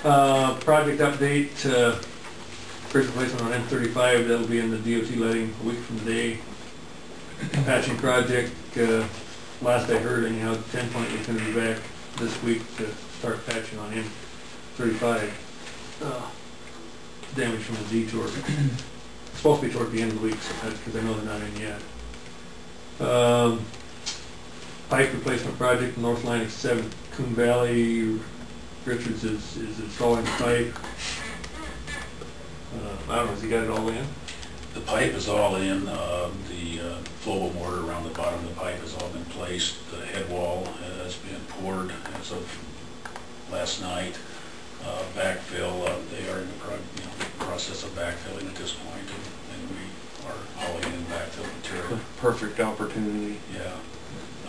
Project update, bridge replacement on M35, that'll be in the DOT letting a week from today. Patching project, last I heard anyhow, 10 point is going to be back this week to start patching on M35. Damage from the detour. It's supposed to be toward the end of the week, so that's because I know they're not in yet. Pipe replacement project, North Line of 7, Coon Valley. Richards is installing the pipe. I don't know, has he got it all in? The pipe is all in. The flow mortar around the bottom of the pipe has all been placed. The head wall has been poured as of last night. Backfill, they are in the process of backfilling at this point, and we are hauling in backfill material. Perfect opportunity. Yeah.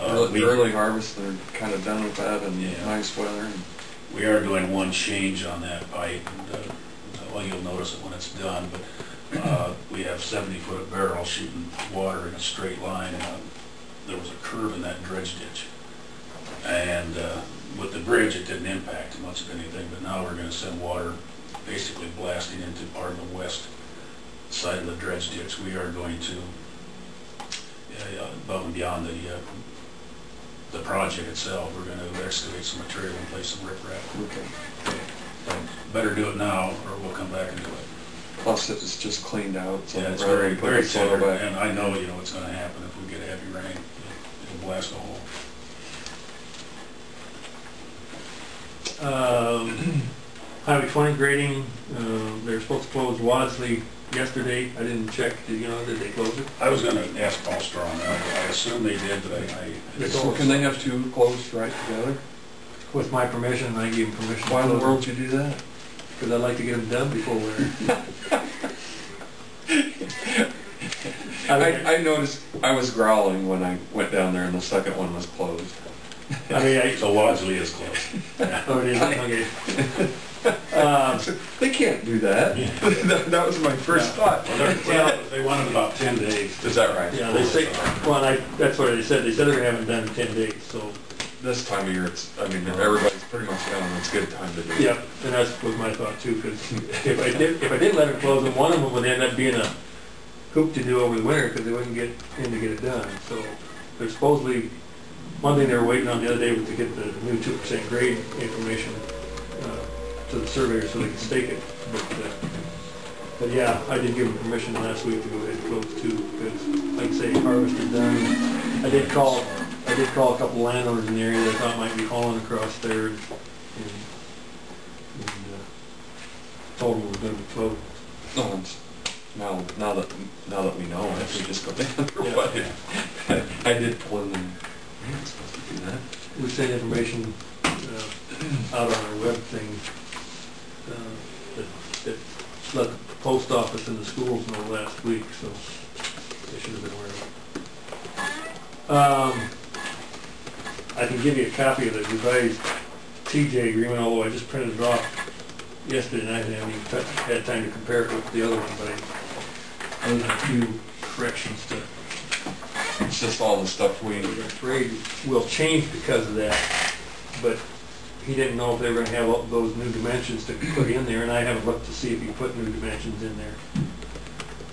Early harvest, they're kind of done with that, and nice weather. And we are doing one change on that pipe, and well, you'll notice it when it's done, but we have 70-foot barrel shooting water in a straight line. There was a curve in that dredge ditch, and with the bridge it didn't impact much of anything, but now we're going to send water basically blasting into part of the west side of the dredge ditch. We are going to, above and beyond the project itself, we're going to excavate some material and place some riprap. okay. Better do it now, or we'll come back and do it. Plus, it's just cleaned out. So yeah, it's very tender, and I know what's going to happen if we get heavy rain. It'll blast a hole. Highway 20 grading, they were supposed to close Wadsley yesterday. I didn't check. Did they close it? I was going to ask Paul Strong. I assume they did, but So can they have two closed right together? With my permission, I gave them permission. Why in the world would you do that? Because I'd like to get them done before winter. I noticed I was growling when I went down there and the second one was closed. So Wadsley is closed. Oh, it is? Okay. They can't do that. Yeah. That was my first thought. Well, they wanted about 10 days. Is that right? Yeah, they say, well, that's what they said. They said they're going to have it done in 10 days, so. This time of year, everybody's pretty much down. It's a good time to do it. Yep, and that was my thought too, because if I did let them close them, one of them would end up being a hoop to do over the winter because they wouldn't get in to get it done. So there's supposedly, one thing they were waiting on the other day was to get the new 2% grade information to the surveyor so they could stake it. But yeah, I did give them permission last week to go ahead and close too, because like I say, harvest is done. I did call a couple landowners in the area that I thought might be hauling across there, and told them it was going to be closed. No, now that we know it, we just go down. Yeah. I did pull in. We're not supposed to do that. We sent information out on our web thing that let the post office and the schools know last week, so they should have been aware of it. I can give you a copy of the revised TJ agreement, although I just printed it off yesterday and I haven't even had time to compare it with the other one, but I made a few corrections to it. It's just all the stuff we... I'm afraid will change because of that, but he didn't know if they were going to have all those new dimensions to put in there, and I haven't looked to see if he put new dimensions in there,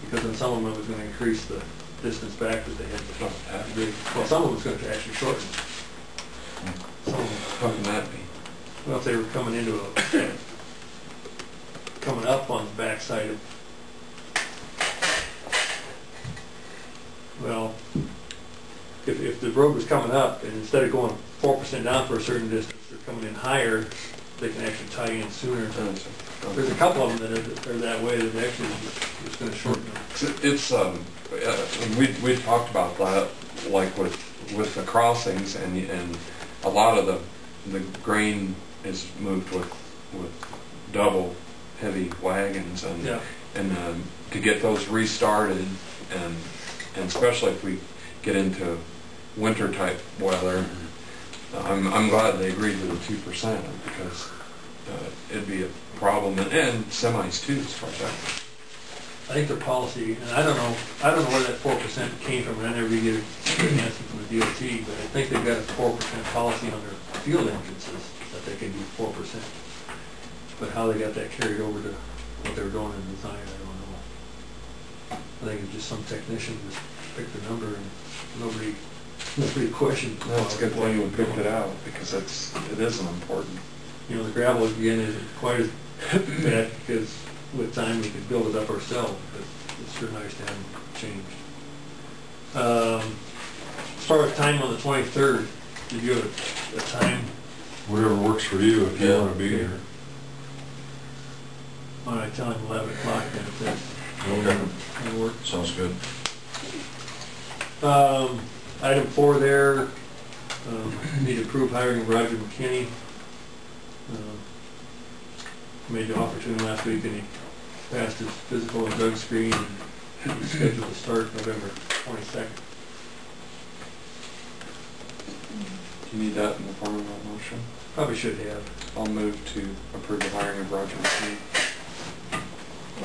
because on some of them it was going to increase the distance back that they had to do. Well, some of it was going to actually shorten. Some of them, How can that be? well, if they were coming up on the backside of, well, if the road was coming up and instead of going 4% down for a certain distance, they're coming in higher, they can actually tie in sooner. There's a couple of them that are that way that actually it's going to shorten them. It's we talked about that, like with the crossings, and a lot of the grain is moved with double heavy wagons, and to get those restarted, and especially if we get into winter type weather, I'm glad they agreed to the 2% because it'd be a problem, and semis too, as far as that. I think their policy, and I don't know where that 4% came from. I never get an answer from the DOT, but I think they've got a 4% policy on their field entrances that they can do 4%. But how they got that carried over to what they were doing in design, I don't know. I think it's just some technician just picked the number and nobody questioned. Well, it's a good thing we picked it out, because it isn't important. You know, the gravel again isn't quite as bad, because with time we could build it up ourselves, but it's sure nice to have them changed. As far as time on the 23rd, did you have a time? Whatever works for you, if you want to be here. Why don't I tell him 11 o'clock then, if that's, that'll work. Sounds good. Item 4 there, need to approve hiring of Roger McKinney. Made the offer to him last week and he passed his physical and drug screen, and he's scheduled to start November 22nd. Do you need that in the form of a motion? Probably should have. I'll move to approve the hiring of Roger McKinney.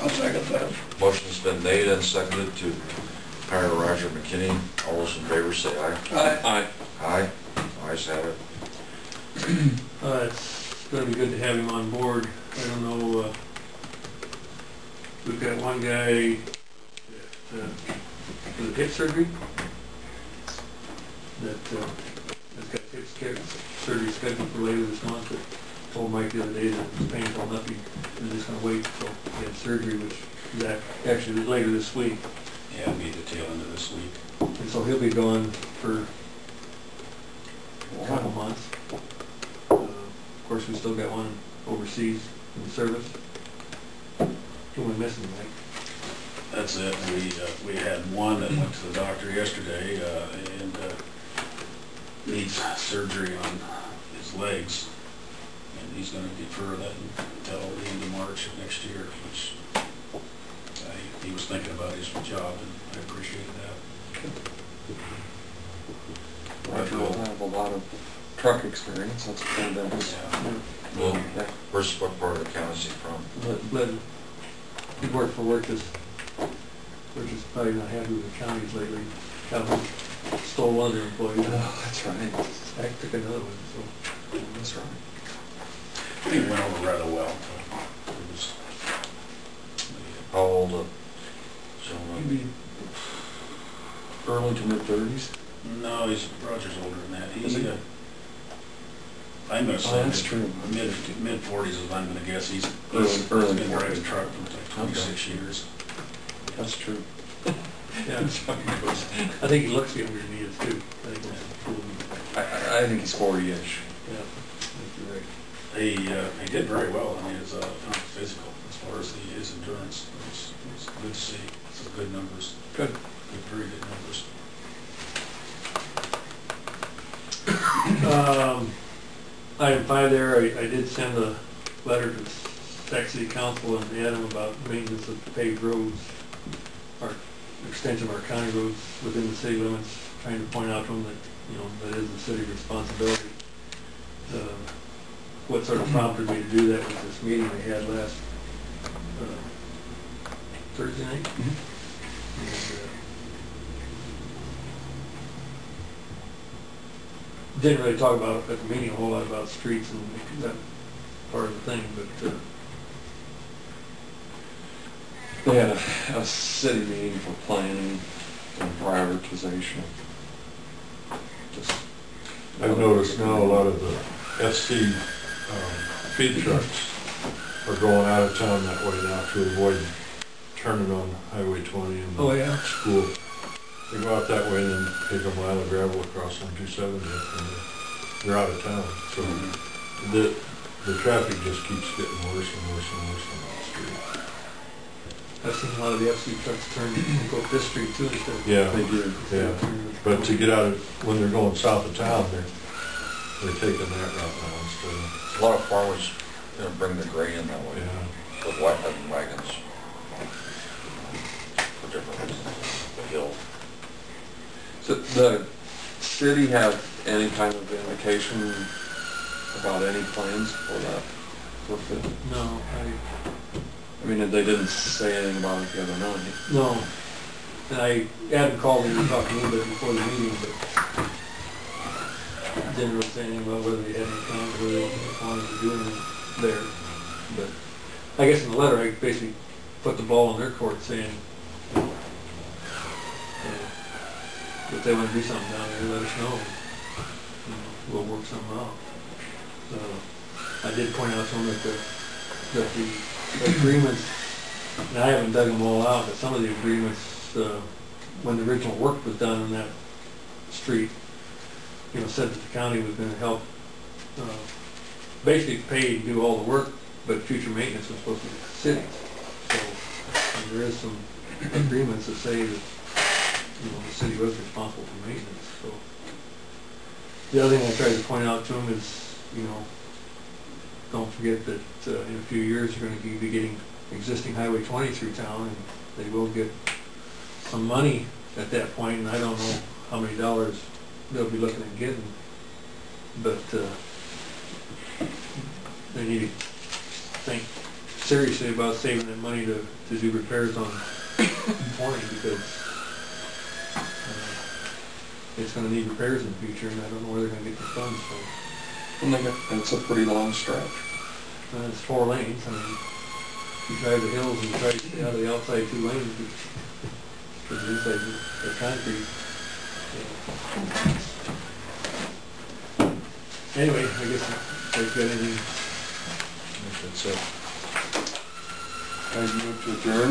I'll second that. Motion's been made and seconded to hire Roger McKinney. All those in favor say aye. Aye. Aye. Ayes have it. It's going to be good to have him on board. I don't know, we've got one guy that, with hip surgery that has got hip surgery scheduled for later this month. But told Mike the other day that it was painful enough, he's just going to wait until he had surgery, which is actually later this week. Yeah, it'll be the tail end of this week. And so he'll be gone for a couple months. Of course, we still got one overseas in service. Who we missing, Mike? That's it. We had one that went to the doctor yesterday and needs surgery on his legs. And he's going to defer that until the end of March of next year, which he was thinking about his job, and I appreciated that. Roger will have a lot of truck experience. That's what that is. Yeah. Well, what part of the county is he from? But he worked for Worcester, which is probably not happy with the counties lately. Calhoun stole one of their employees. Oh, that's right. I took another one, so. That's right. I think it went over rather well. It was, How old a gentleman? Maybe early to mid-30s. no, Roger's older than that. Is he? I'm going to say that's true. mid-40s is what I'm going to guess. He's Early been driving 40s. a truck for like 26 years. That's true. Yeah. I think he looks younger than he is too. I think that's cool. I think he's 40-ish. Yeah, I think you're right. He did very well on his physical as far as his endurance. It was good to see. This is good numbers. Good. Very good numbers. Item 5 there, I did send a letter to Sac City Council and Adam about maintenance of paved roads, our extension of our county roads within the city limits, trying to point out to them that, you know, that is the city responsibility. What sort of prompted me to do that was this meeting we had last Thursday night. And, didn't really talk about at the meeting a whole lot about streets and that part of the thing, but They had a city meeting for planning and prioritization. Just I've noticed now a lot of the SC feed trucks are going out of town that way now to avoid turning on Highway 20 and oh yeah, school. They go out that way and then take a mile of gravel across on 270 and they're out of town. So the traffic just keeps getting worse and worse and worse on that street. I've seen a lot of the FC trucks turn and go up this street too instead of. Yeah, They do. yeah. But to get out of, when they're going south of town, they're taking that route now instead of. A lot of farmers, bring the grain in that way. Yeah. With wagons. For different reasons. The hill. So the city have any kind of indication about any plans for that? No, I mean, they didn't say anything about it the other night. no. And Adam called me, we talked a little bit before the meeting, but didn't really say anything about whether they had any plans, whether they wanted to do anything there. But I guess in the letter, I basically put the ball in their court saying, you know, if they want to do something down there, let us know. You know, we'll work something out. I did point out to them that the agreements, and I haven't dug them all out, but some of the agreements, when the original work was done on that street, you know, said that the county was going to help basically pay and do all the work, but future maintenance was supposed to be the city. So there is some agreements that say that, you know, the city was responsible for maintenance. So the other thing I tried to point out to them is, you know, don't forget that in a few years you're going to be getting existing Highway 20 through town, and they will get some money at that point, and I don't know how many dollars they'll be looking at getting, but they need to think seriously about saving that money to do repairs on 20, because it's going to need repairs in the future, and I don't know where they're going to get the funds from. And it's a pretty long stretch. It's 4 lanes. I mean, you drive the hills and you try to stay out of the outside 2 lanes, because the inside the concrete. Anyway, I guess if you've got anything. That's it. I move to adjourn.